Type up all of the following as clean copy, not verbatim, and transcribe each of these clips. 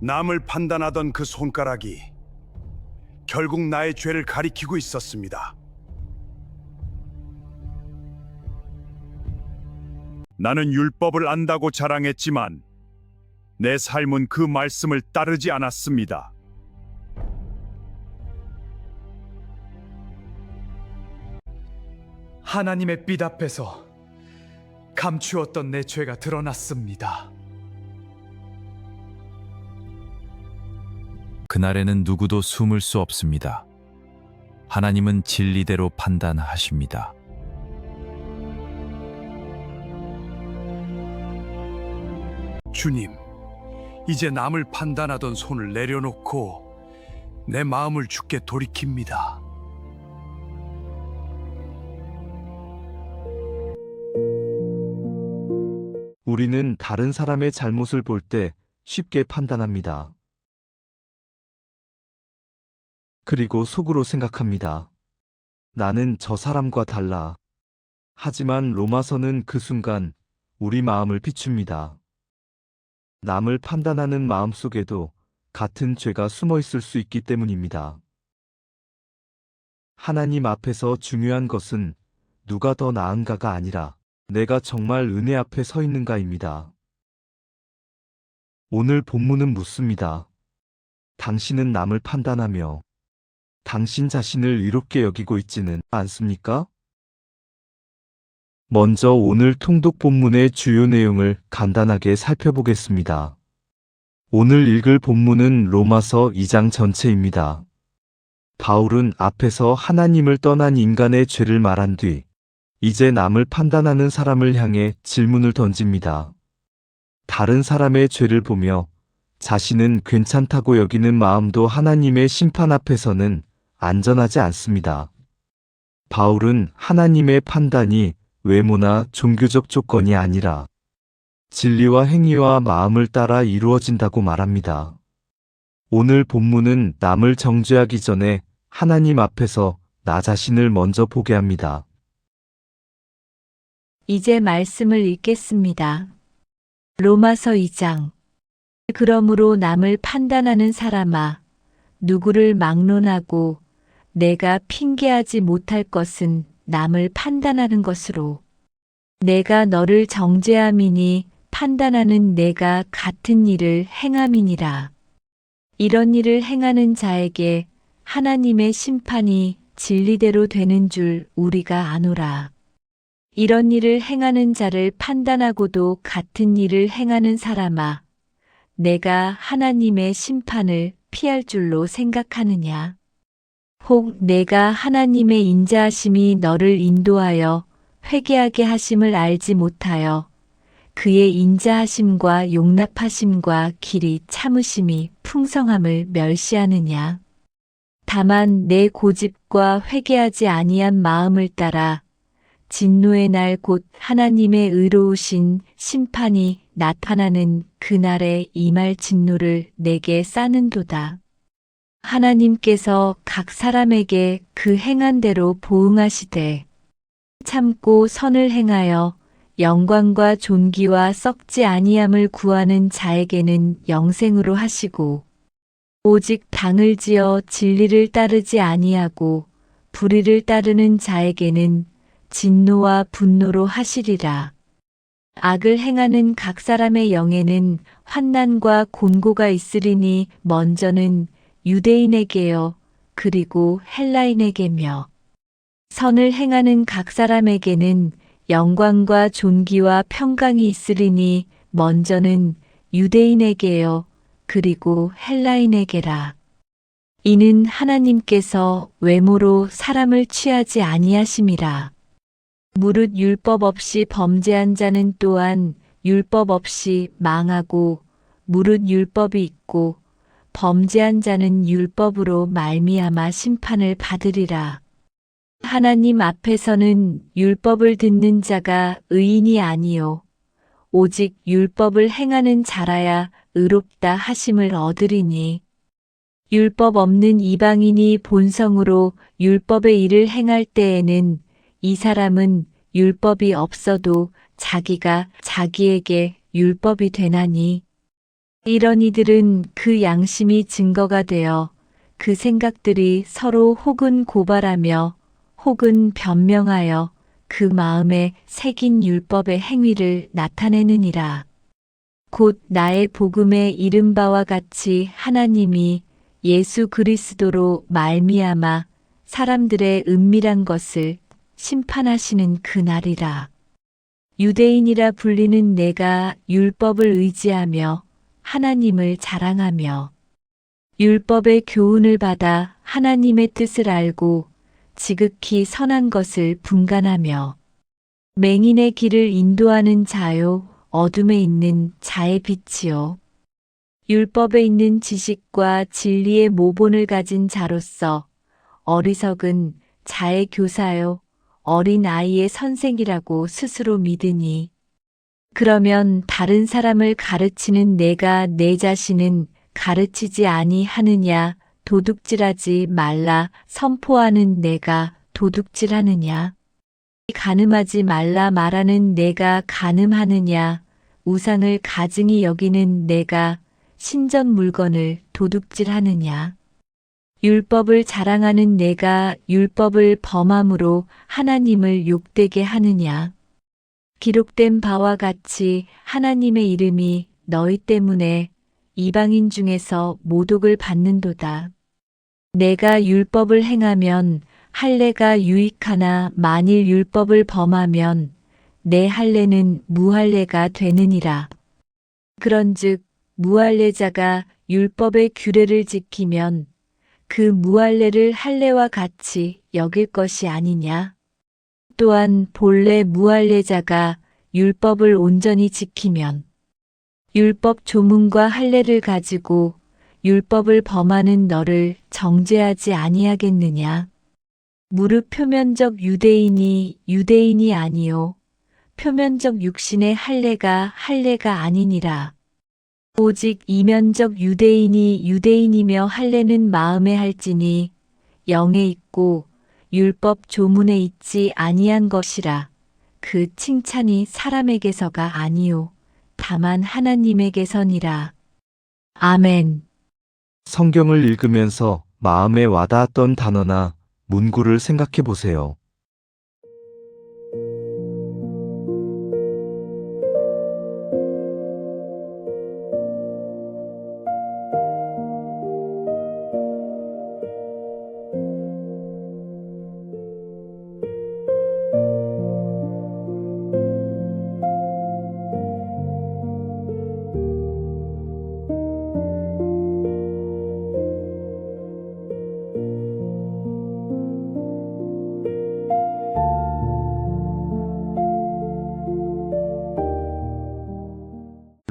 남을 판단하던 그 손가락이 결국 나의 죄를 가리키고 있었습니다. 나는 율법을 안다고 자랑했지만 내 삶은 그 말씀을 따르지 않았습니다. 하나님의 빛 앞에서 감추었던 내 죄가 드러났습니다. 그날에는 누구도 숨을 수 없습니다. 하나님은 진리대로 판단하십니다. 주님, 이제 남을 판단하던 손을 내려놓고 내 마음을 주께 돌이킵니다. 우리는 다른 사람의 잘못을 볼 때 쉽게 판단합니다. 그리고 속으로 생각합니다. 나는 저 사람과 달라. 하지만 로마서는 그 순간 우리 마음을 비춥니다. 남을 판단하는 마음 속에도 같은 죄가 숨어 있을 수 있기 때문입니다. 하나님 앞에서 중요한 것은 누가 더 나은가가 아니라 내가 정말 은혜 앞에 서 있는가입니다. 오늘 본문은 묻습니다. 당신은 남을 판단하며 당신 자신을 의롭게 여기고 있지는 않습니까? 먼저 오늘 통독 본문의 주요 내용을 간단하게 살펴보겠습니다. 오늘 읽을 본문은 로마서 2장 전체입니다. 바울은 앞에서 하나님을 떠난 인간의 죄를 말한 뒤 이제 남을 판단하는 사람을 향해 질문을 던집니다. 다른 사람의 죄를 보며 자신은 괜찮다고 여기는 마음도 하나님의 심판 앞에서는 안전하지 않습니다. 바울은 하나님의 판단이 외모나 종교적 조건이 아니라 진리와 행위와 마음을 따라 이루어진다고 말합니다. 오늘 본문은 남을 정죄하기 전에 하나님 앞에서 나 자신을 먼저 보게 합니다. 이제 말씀을 읽겠습니다. 로마서 2장. 그러므로 남을 판단하는 사람아, 누구를 막론하고 내가 핑계하지 못할 것은 남을 판단하는 것으로 내가 너를 정죄함이니 판단하는 내가 같은 일을 행함이니라. 이런 일을 행하는 자에게 하나님의 심판이 진리대로 되는 줄 우리가 아노라. 이런 일을 행하는 자를 판단하고도 같은 일을 행하는 사람아, 내가 하나님의 심판을 피할 줄로 생각하느냐? 혹 내가 하나님의 인자하심이 너를 인도하여 회개하게 하심을 알지 못하여 그의 인자하심과 용납하심과 길이 참으심이 풍성함을 멸시하느냐? 다만 내 고집과 회개하지 아니한 마음을 따라 진노의 날 곧 하나님의 의로우신 심판이 나타나는 그날에 임할 진노를 내게 싸는도다. 하나님께서 각 사람에게 그 행한 대로 보응하시되 참고 선을 행하여 영광과 존귀와 썩지 아니함을 구하는 자에게는 영생으로 하시고 오직 당을 지어 진리를 따르지 아니하고 불의를 따르는 자에게는 진노와 분노로 하시리라. 악을 행하는 각 사람의 영에는 환난과 곤고가 있으리니 먼저는 유대인에게요 그리고 헬라인에게며 선을 행하는 각 사람에게는 영광과 존귀와 평강이 있으리니 먼저는 유대인에게요 그리고 헬라인에게라. 이는 하나님께서 외모로 사람을 취하지 아니하심이라. 무릇 율법 없이 범죄한 자는 또한 율법 없이 망하고 무릇 율법이 있고 범죄한 자는 율법으로 말미암아 심판을 받으리라. 하나님 앞에서는 율법을 듣는 자가 의인이 아니요 오직 율법을 행하는 자라야 의롭다 하심을 얻으리니 율법 없는 이방인이 본성으로 율법의 일을 행할 때에는 이 사람은 율법이 없어도 자기가 자기에게 율법이 되나니 이런 이들은 그 양심이 증거가 되어 그 생각들이 서로 혹은 고발하며 혹은 변명하여 그 마음에 새긴 율법의 행위를 나타내느니라. 곧 나의 복음에 이른 바와 같이 하나님이 예수 그리스도로 말미암아 사람들의 은밀한 것을 심판하시는 그날이라. 유대인이라 불리는 내가 율법을 의지하며 하나님을 자랑하며 율법의 교훈을 받아 하나님의 뜻을 알고 지극히 선한 것을 분간하며 맹인의 길을 인도하는 자요 어둠에 있는 자의 빛이요 율법에 있는 지식과 진리의 모본을 가진 자로서 어리석은 자의 교사요 어린 아이의 선생이라고 스스로 믿으니 그러면 다른 사람을 가르치는 내가 내 자신은 가르치지 아니하느냐 도둑질하지 말라 선포하는 내가 도둑질하느냐 간음하지 말라 말하는 내가 간음하느냐 우상을 가증히 여기는 내가 신전 물건을 도둑질하느냐 율법을 자랑하는 내가 율법을 범함으로 하나님을 욕되게 하느냐 기록된 바와 같이 하나님의 이름이 너희 때문에 이방인 중에서 모독을 받는도다. 내가 율법을 행하면 할례가 유익하나 만일 율법을 범하면 내 할례는 무할례가 되느니라. 그런즉 무할례자가 율법의 규례를 지키면 그 무할례를 할례와 같이 여길 것이 아니냐. 또한 본래 무할례자가 율법을 온전히 지키면 율법 조문과 할례를 가지고 율법을 범하는 너를 정죄하지 아니하겠느냐. 무릇 표면적 유대인이 유대인이 아니요 표면적 육신의 할례가 할례가 아니니라. 오직 이면적 유대인이 유대인이며 할례는 마음에 할지니 영에 있고 율법 조문에 있지 아니한 것이라. 그 칭찬이 사람에게서가 아니요 다만 하나님에게서니라. 아멘. 성경을 읽으면서 마음에 와닿았던 단어나 문구를 생각해 보세요.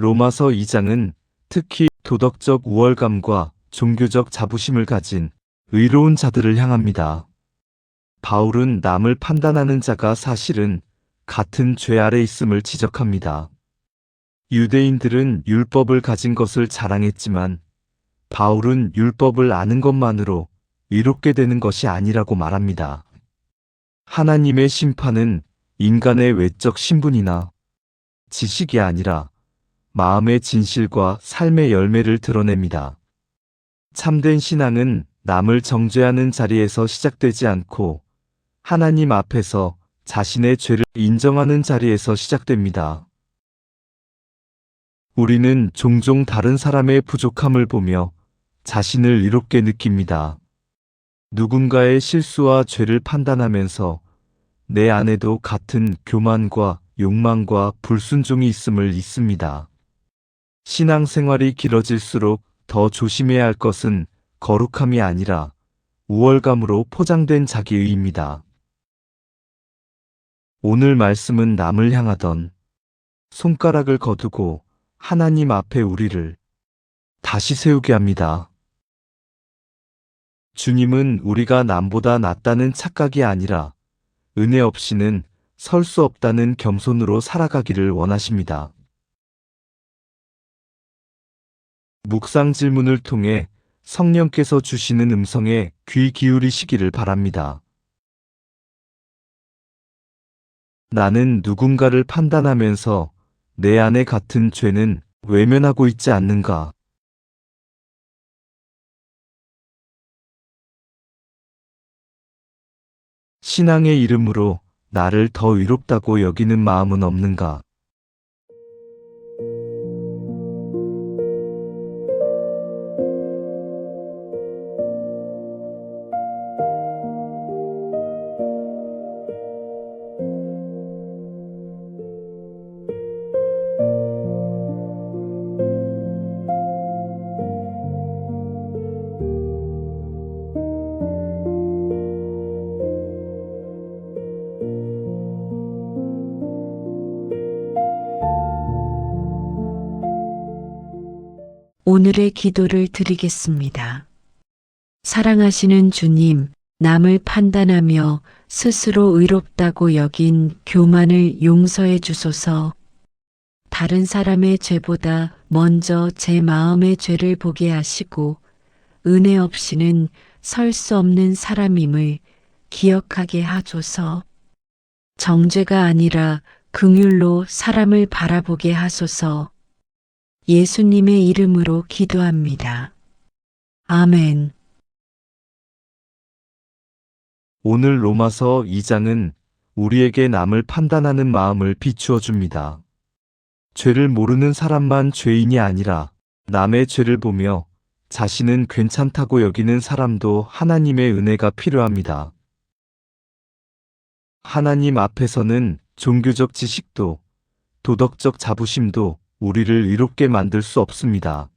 로마서 2장은 특히 도덕적 우월감과 종교적 자부심을 가진 의로운 자들을 향합니다. 바울은 남을 판단하는 자가 사실은 같은 죄 아래 있음을 지적합니다. 유대인들은 율법을 가진 것을 자랑했지만 바울은 율법을 아는 것만으로 의롭게 되는 것이 아니라고 말합니다. 하나님의 심판은 인간의 외적 신분이나 지식이 아니라 마음의 진실과 삶의 열매를 드러냅니다. 참된 신앙은 남을 정죄하는 자리에서 시작되지 않고 하나님 앞에서 자신의 죄를 인정하는 자리에서 시작됩니다. 우리는 종종 다른 사람의 부족함을 보며 자신을 이롭게 느낍니다. 누군가의 실수와 죄를 판단하면서 내 안에도 같은 교만과 욕망과 불순종이 있음을 잊습니다. 신앙생활이 길어질수록 더 조심해야 할 것은 거룩함이 아니라 우월감으로 포장된 자기의입니다. 오늘 말씀은 남을 향하던 손가락을 거두고 하나님 앞에 우리를 다시 세우게 합니다. 주님은 우리가 남보다 낫다는 착각이 아니라 은혜 없이는 설 수 없다는 겸손으로 살아가기를 원하십니다. 묵상 질문을 통해 성령께서 주시는 음성에 귀 기울이시기를 바랍니다. 나는 누군가를 판단하면서 내 안에 같은 죄는 외면하고 있지 않는가? 신앙의 이름으로 나를 더 의롭다고 여기는 마음은 없는가? 오늘의 기도를 드리겠습니다. 사랑하시는 주님, 남을 판단하며 스스로 의롭다고 여긴 교만을 용서해 주소서. 다른 사람의 죄보다 먼저 제 마음의 죄를 보게 하시고 은혜 없이는 설 수 없는 사람임을 기억하게 하소서. 정죄가 아니라 긍휼로 사람을 바라보게 하소서. 예수님의 이름으로 기도합니다. 아멘. 오늘 로마서 2장은 우리에게 남을 판단하는 마음을 비추어 줍니다. 죄를 모르는 사람만 죄인이 아니라 남의 죄를 보며 자신은 괜찮다고 여기는 사람도 하나님의 은혜가 필요합니다. 하나님 앞에서는 종교적 지식도 도덕적 자부심도 우리를 의롭게 만들 수 없습니다.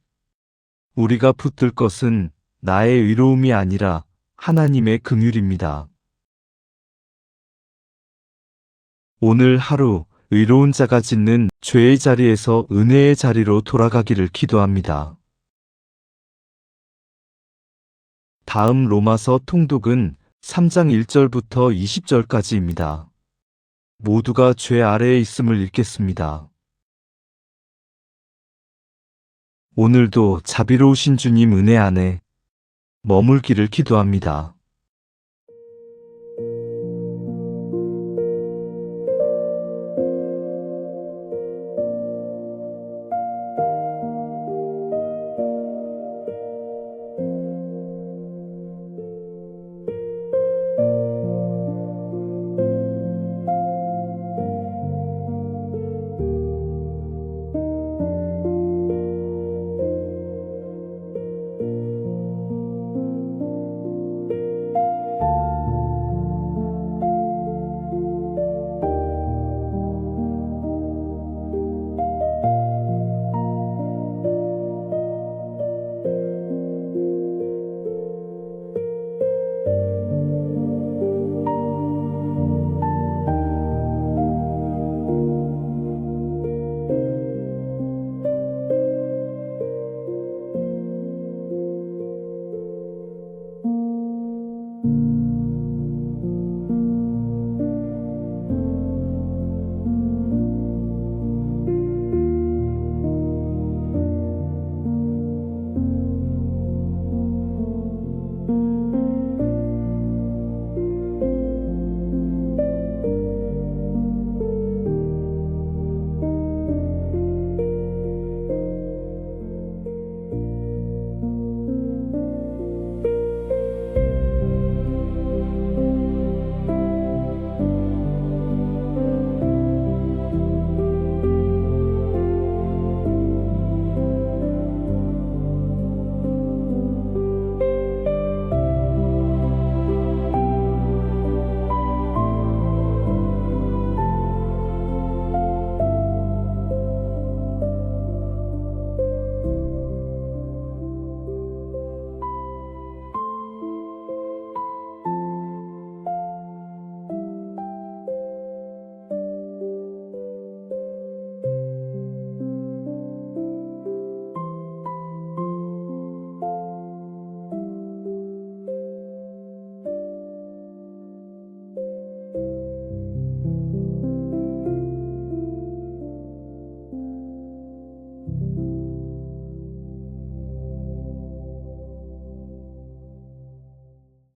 우리가 붙들 것은 나의 의로움이 아니라 하나님의 긍휼입니다. 오늘 하루 의로운 자가 짓는 죄의 자리에서 은혜의 자리로 돌아가기를 기도합니다. 다음 로마서 통독은 3장 1절부터 20절까지입니다. 모두가 죄 아래에 있음을 읽겠습니다. 오늘도 자비로우신 주님 은혜 안에 머물기를 기도합니다.